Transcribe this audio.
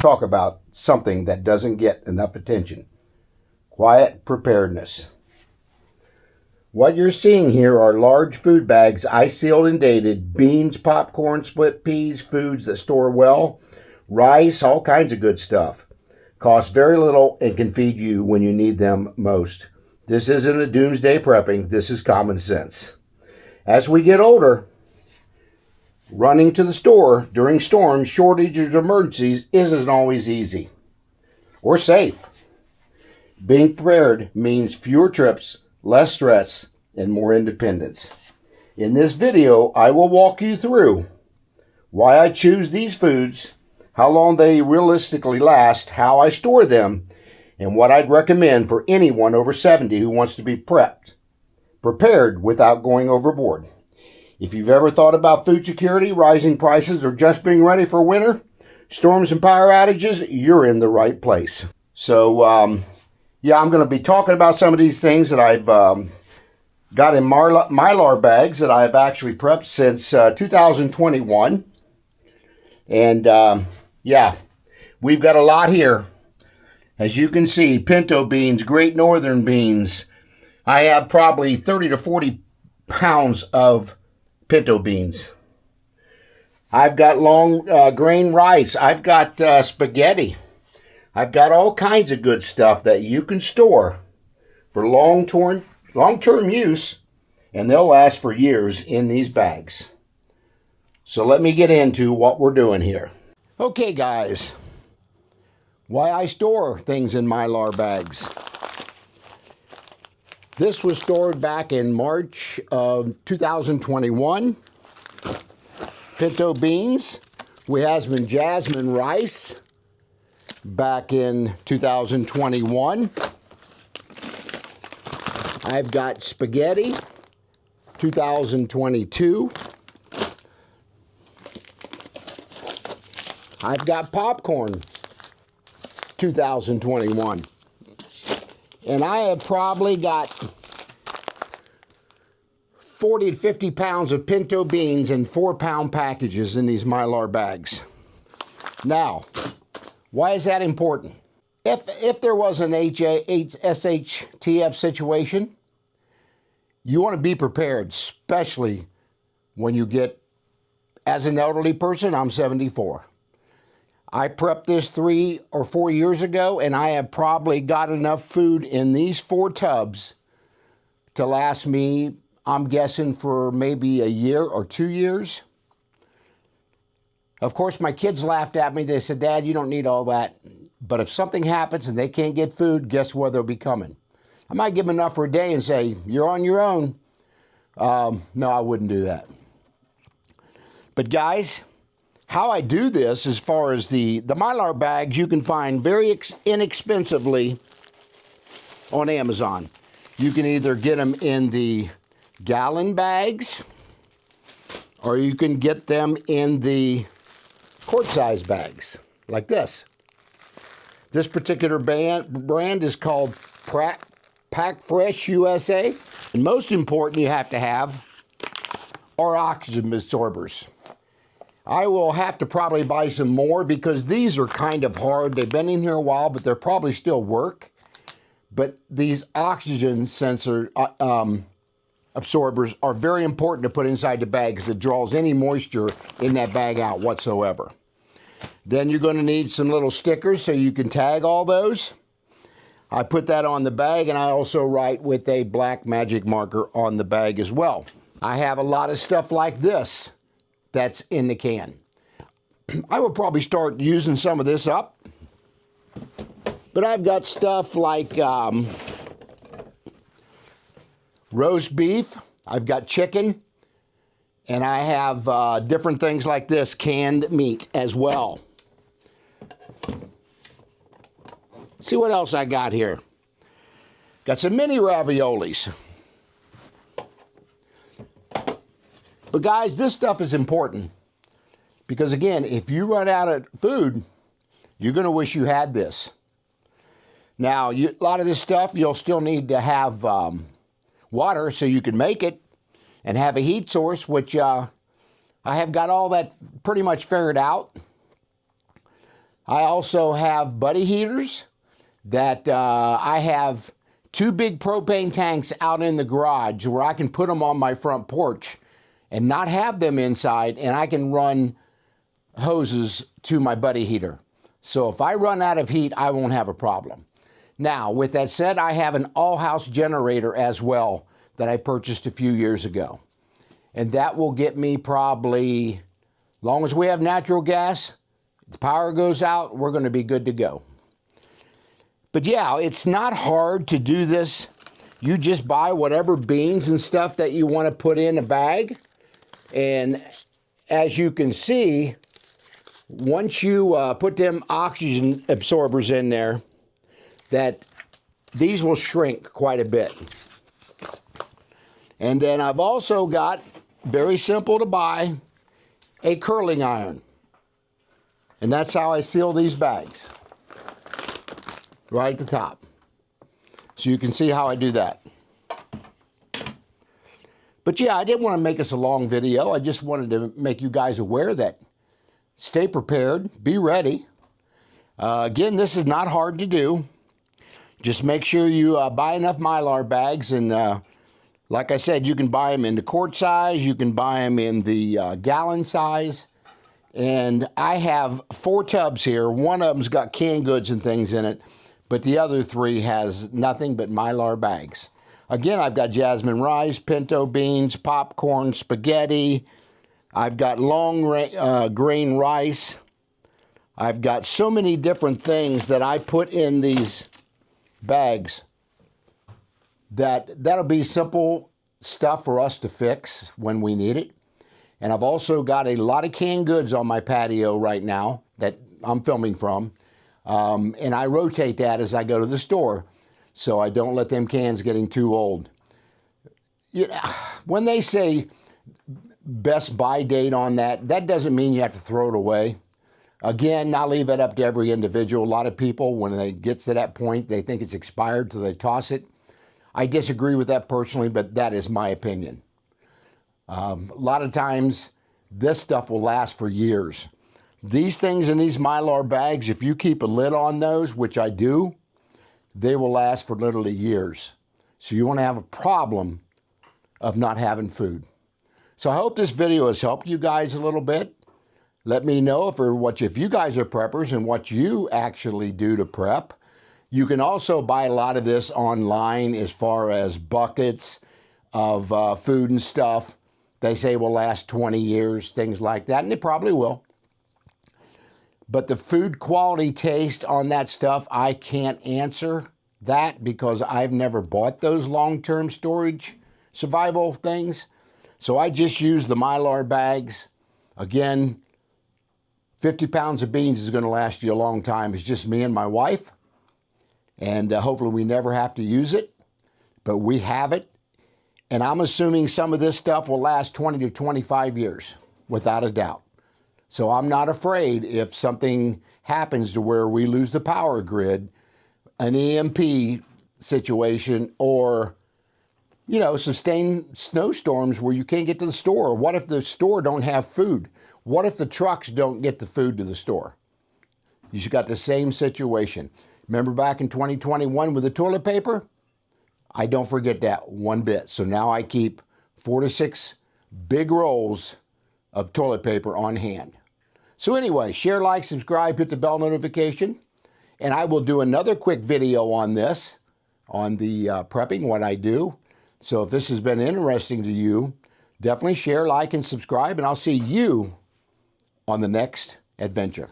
talk about something that doesn't get enough attention. Quiet preparedness. What you're seeing here are large food bags, ice sealed and dated, beans, popcorn, split peas, foods that store well, rice, all kinds of good stuff. Cost very little and can feed you when you need them most. This isn't a doomsday prepping, this is common sense. As we get older, running to the store during storms, shortages, or emergencies isn't always easy or safe. Being prepared means fewer trips, less stress, and more independence. In this video, I will walk you through why I choose these foods, how long they realistically last, how I store them, and what I'd recommend for anyone over 70 who wants to be prepared without going overboard. If you've ever thought about food security, rising prices, or just being ready for winter, storms and power outages, you're in the right place. So, I'm going to be talking about some of these things that I've got in Mylar bags that I've actually prepped since 2021. And, we've got a lot here. As you can see, pinto beans, great northern beans. I have probably 30 to 40 pounds of pinto beans. I've got long grain rice. I've got spaghetti. I've got all kinds of good stuff that you can store for long-term use, and they'll last for years in these bags. So let me get into what we're doing here. Okay, guys, why I store things in Mylar bags. This was stored back in March of 2021. Pinto beans. We have some jasmine rice back in 2021. I've got spaghetti, 2022. I've got popcorn, 2021. And I have probably got 40 to 50 pounds of pinto beans in 4-pound packages in these Mylar bags. Now, why is that important? If there was an SHTF situation, you want to be prepared, especially when you get, as an elderly person, I'm 74. I prepped this 3 or 4 years ago, and I have probably got enough food in these 4 tubs to last me, I'm guessing, for maybe a year or 2 years. Of course, my kids laughed at me. They said, "Dad, you don't need all that." But if something happens and they can't get food, guess where they'll be coming? I might give them enough for a day and say, "You're on your own." No, I wouldn't do that. But guys, how I do this, as far as the Mylar bags, you can find very inexpensively on Amazon. You can either get them in the gallon bags, or you can get them in the quart-size bags, like this. This particular brand is called Pack Fresh USA. And most important you have to have are oxygen absorbers. I will have to probably buy some more because these are kind of hard. They've been in here a while, but they're probably still work. But these oxygen sensor absorbers are very important to put inside the bag because it draws any moisture in that bag out whatsoever. Then you're going to need some little stickers so you can tag all those. I put that on the bag, and I also write with a black magic marker on the bag as well. I have a lot of stuff like this that's in the can. I will probably start using some of this up. But I've got stuff like roast beef, I've got chicken, and I have different things like this, canned meat as well. See what else I got here. Got some mini raviolis. But guys, this stuff is important because, again, if you run out of food, you're going to wish you had this. Now, a lot of this stuff, you'll still need to have water so you can make it and have a heat source, which I have got all that pretty much figured out. I also have buddy heaters that I have 2 big propane tanks out in the garage where I can put them on my front porch and not have them inside, and I can run hoses to my buddy heater. So if I run out of heat, I won't have a problem. Now, with that said, I have an all-house generator as well that I purchased a few years ago. And that will get me probably, as long as we have natural gas, the power goes out, we're going to be good to go. But yeah, it's not hard to do this. You just buy whatever beans and stuff that you want to put in a bag. And as you can see, once you put them oxygen absorbers in there, that these will shrink quite a bit. And then I've also got, very simple to buy, a curling iron. And that's how I seal these bags. Right at the top. So you can see how I do that. But yeah, I didn't want to make this a long video. I just wanted to make you guys aware that stay prepared, be ready. Again, this is not hard to do. Just make sure you buy enough Mylar bags, and like I said, you can buy them in the quart size, you can buy them in the gallon size. And I have 4 tubs here. One of them's got canned goods and things in it, but the other 3 has nothing but Mylar bags. Again, I've got jasmine rice, pinto beans, popcorn, spaghetti. I've got long grain rice. I've got so many different things that I put in these bags that'll be simple stuff for us to fix when we need it. And I've also got a lot of canned goods on my patio right now that I'm filming from. And I rotate that as I go to the store, so I don't let them cans getting too old. When they say best buy date on that, that doesn't mean you have to throw it away. Again, I'll leave it up to every individual. A lot of people, when they get to that point, they think it's expired, so they toss it. I disagree with that personally, but that is my opinion. A lot of times, this stuff will last for years. These things in these Mylar bags, if you keep a lid on those, which I do, they will last for literally years. So you want to have a problem of not having food. So I hope this video has helped you guys a little bit. Let me know if you guys are preppers and what you actually do to prep. You can also buy a lot of this online as far as buckets of food and stuff. They say will last 20 years, things like that, and they probably will. But the food quality taste on that stuff, I can't answer that because I've never bought those long-term storage survival things. So I just use the Mylar bags. Again, 50 pounds of beans is going to last you a long time. It's just me and my wife. And hopefully we never have to use it. But we have it. And I'm assuming some of this stuff will last 20 to 25 years, without a doubt. So I'm not afraid if something happens to where we lose the power grid, an EMP situation, or, sustained snowstorms where you can't get to the store. What if the store don't have food? What if the trucks don't get the food to the store? You got the same situation. Remember back in 2021 with the toilet paper? I don't forget that one bit. So now I keep 4 to 6 big rolls of toilet paper on hand. So anyway, share, like, subscribe, hit the bell notification, and I will do another quick video on this, on the prepping, what I do. So if this has been interesting to you, definitely share, like, and subscribe, and I'll see you on the next adventure.